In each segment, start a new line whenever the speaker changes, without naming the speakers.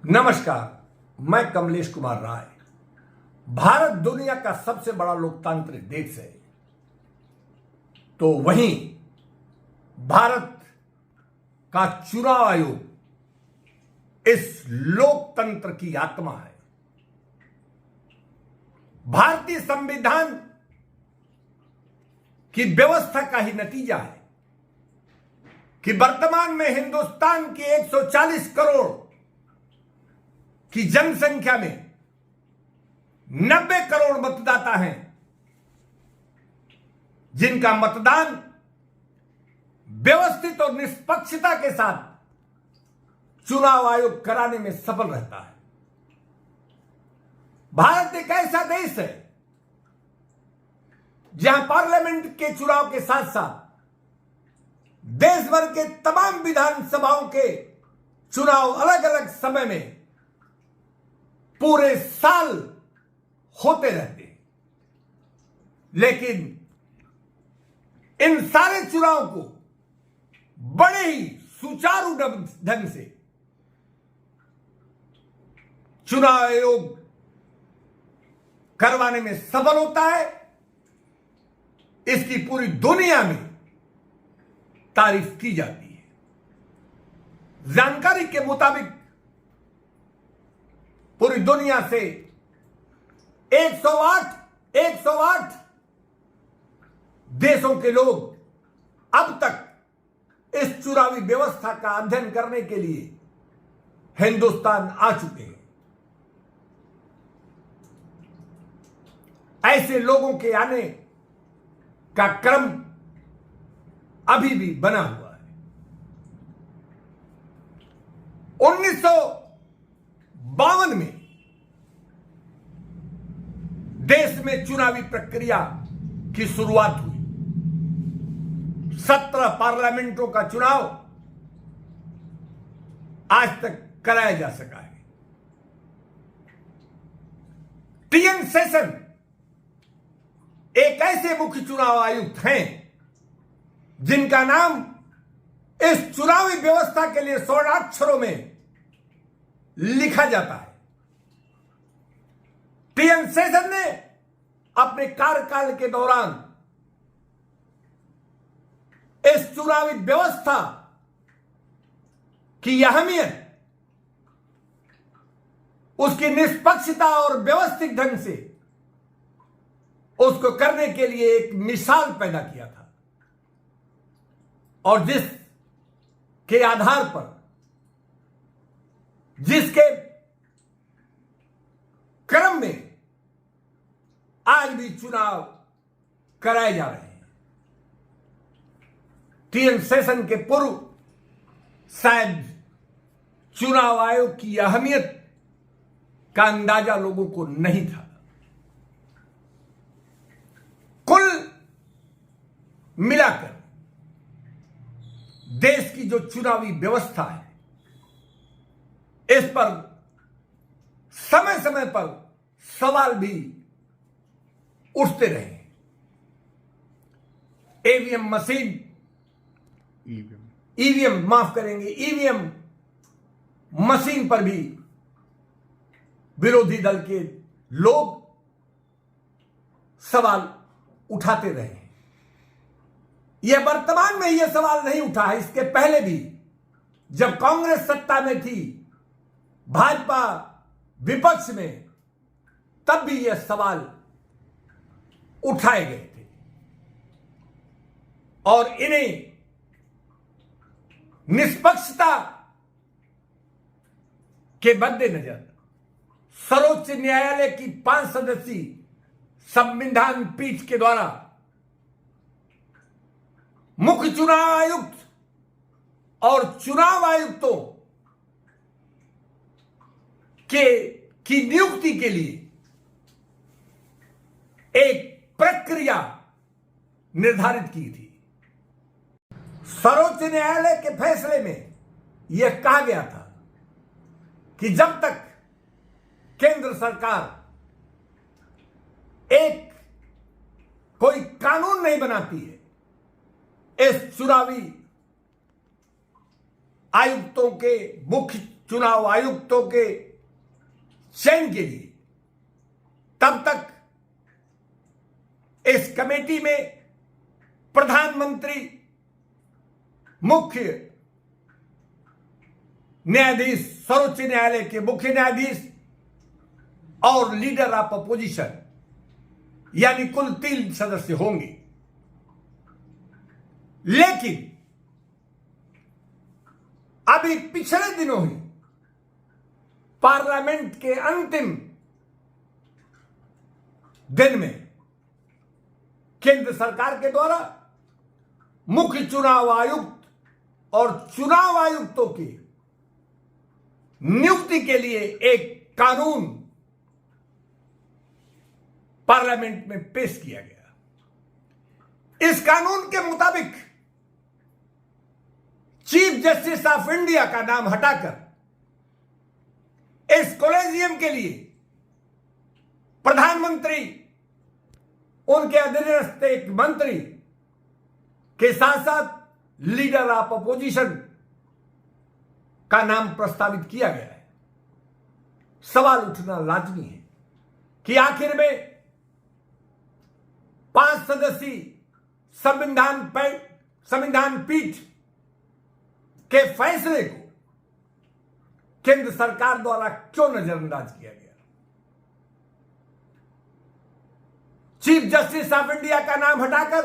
नमस्कार, मैं कमलेश कुमार राय। भारत दुनिया का सबसे बड़ा लोकतांत्रिक देश है, तो वहीं भारत का चुनाव आयोग इस लोकतंत्र की आत्मा है। भारतीय संविधान की व्यवस्था का ही नतीजा है कि वर्तमान में हिंदुस्तान की 140 करोड़ की जनसंख्या में 90 करोड़ मतदाता हैं, जिनका मतदान व्यवस्थित और निष्पक्षता के साथ चुनाव आयोग कराने में सफल रहता है। भारत एक ऐसा देश है जहां पार्लियामेंट के चुनाव के साथ साथ देश भर के तमाम विधानसभाओं के चुनाव अलग अलग समय में पूरे साल होते रहते हैं, लेकिन इन सारे चुनाव को बड़े ही सुचारू ढंग से चुनाव आयोग करवाने में सफल होता है। इसकी पूरी दुनिया में तारीफ की जाती है। जानकारी के मुताबिक पूरी दुनिया से 108 देशों के लोग अब तक इस चुनावी व्यवस्था का अध्ययन करने के लिए हिंदुस्तान आ चुके हैं। ऐसे लोगों के आने का क्रम अभी भी बना हुआ है। 1952 में देश में चुनावी प्रक्रिया की शुरुआत हुई। 17 पार्लियामेंटों का चुनाव आज तक कराया जा सका है। टीएन शेषन एक ऐसे मुख्य चुनाव आयुक्त हैं जिनका नाम इस चुनावी व्यवस्था के लिए स्वर्णाक्षरों में लिखा जाता है। टीएन शेषन ने अपने कार्यकाल के दौरान इस चुनावी व्यवस्था की अहमियत, उसकी निष्पक्षता और व्यवस्थित ढंग से उसको करने के लिए एक मिसाल पैदा किया था, और जिसके आधार पर, जिसके क्रम में आज भी चुनाव कराए जा रहे हैं। टीएन शेषन के पूर्व शायद चुनाव आयोग की अहमियत का अंदाजा लोगों को नहीं था। कुल मिलाकर देश की जो चुनावी व्यवस्था है, इस पर समय समय पर सवाल भी उठते रहे। ईवीएम मशीन पर भी विरोधी दल के लोग सवाल उठाते रहे। यह वर्तमान में यह सवाल नहीं उठा है, इसके पहले भी जब कांग्रेस सत्ता में थी, भाजपा विपक्ष में, तब भी यह सवाल उठाए गए थे, और इन्हें निष्पक्षता के मद्देनजर सर्वोच्च न्यायालय की 5 सदस्यीय संविधान पीठ के द्वारा मुख्य चुनाव आयुक्त और चुनाव आयुक्तों की नियुक्ति के लिए एक प्रक्रिया निर्धारित की थी। सर्वोच्च न्यायालय के फैसले में यह कहा गया था कि जब तक केंद्र सरकार एक कोई कानून नहीं बनाती है इस चुनावी आयुक्तों के मुख्य चुनाव आयुक्तों के चयन के लिए, तब तक इस कमेटी में प्रधानमंत्री, मुख्य न्यायाधीश, सर्वोच्च न्यायालय के मुख्य न्यायाधीश और लीडर ऑफ अपोजिशन, यानी कुल 3 सदस्य होंगे। लेकिन अभी पिछले दिनों ही पार्लियामेंट के अंतिम दिन में केंद्र सरकार के द्वारा मुख्य चुनाव आयुक्त और चुनाव आयुक्तों की नियुक्ति के लिए एक कानून पार्लियामेंट में पेश किया गया। इस कानून के मुताबिक चीफ जस्टिस ऑफ इंडिया का नाम हटाकर इस कॉलेजियम के लिए प्रधानमंत्री, उनके अधीनस्थ एक मंत्री के साथ साथ लीडर ऑफ अपोजिशन का नाम प्रस्तावित किया गया है। सवाल उठना लाजमी है कि आखिर में 5 सदस्यीय संविधान पीठ के फैसले को केंद्र सरकार द्वारा क्यों नजरअंदाज किया गया। चीफ जस्टिस ऑफ इंडिया का नाम हटाकर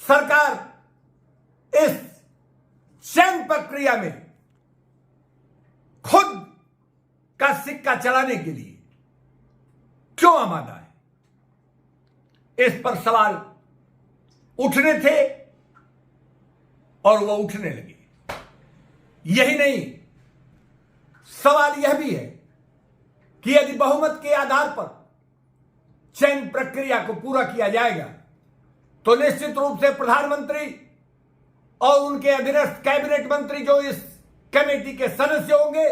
सरकार इस चयन प्रक्रिया में खुद का सिक्का चलाने के लिए क्यों आमादा है। इस पर सवाल उठने थे और वह उठने लगे। यही नहीं, सवाल यह भी है कि यदि बहुमत के आधार पर चयन प्रक्रिया को पूरा किया जाएगा तो निश्चित रूप से प्रधानमंत्री और उनके अधीनस्थ कैबिनेट मंत्री जो इस कमेटी के सदस्य होंगे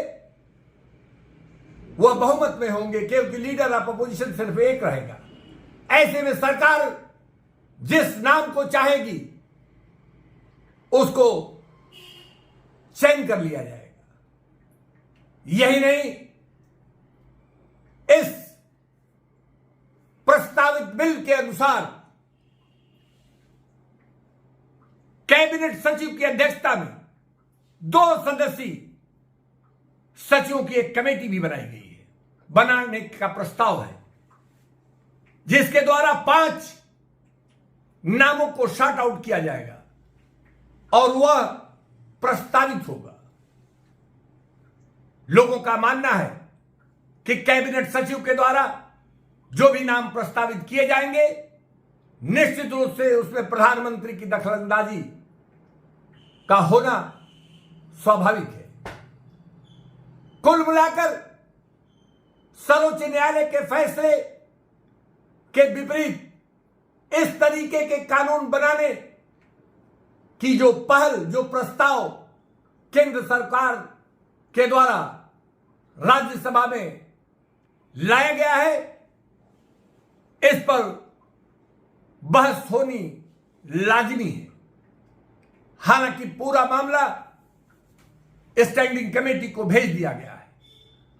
वह बहुमत में होंगे, क्योंकि लीडर ऑफ अपोजिशन सिर्फ एक रहेगा। ऐसे में सरकार जिस नाम को चाहेगी उसको चयन कर लिया जाएगा। यही नहीं, इस प्रस्तावित बिल के अनुसार कैबिनेट सचिव की अध्यक्षता में 2 सदस्यीय सचिवों की एक कमेटी भी बनाई गई है, बनाने का प्रस्ताव है, जिसके द्वारा 5 नामों को शॉर्ट आउट किया जाएगा और वह प्रस्तावित होगा। लोगों का मानना है कि कैबिनेट सचिव के द्वारा जो भी नाम प्रस्तावित किए जाएंगे निश्चित रूप से उसमें प्रधानमंत्री की दखलंदाजी का होना स्वाभाविक है। कुल मिलाकर सर्वोच्च न्यायालय के फैसले के विपरीत इस तरीके के कानून बनाने की जो पहल, जो प्रस्ताव केंद्र सरकार के द्वारा राज्यसभा में लाया गया है, इस पर बहस होनी लाजमी है। हालांकि पूरा मामला स्टैंडिंग कमेटी को भेज दिया गया है।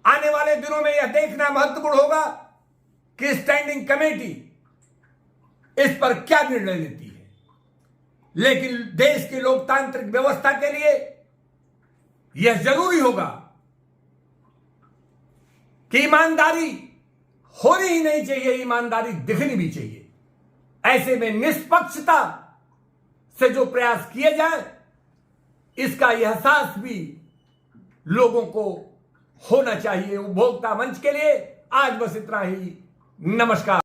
आने वाले दिनों में यह देखना महत्वपूर्ण होगा कि स्टैंडिंग कमेटी इस पर क्या निर्णय लेती है। लेकिन देश की लोकतांत्रिक व्यवस्था के लिए यह जरूरी होगा कि ईमानदारी होनी ही नहीं चाहिए, ईमानदारी दिखनी भी चाहिए। ऐसे में निष्पक्षता से जो प्रयास किए जाए इसका एहसास भी लोगों को होना चाहिए। उपभोक्ता मंच के लिए आज बस इतना ही। नमस्कार।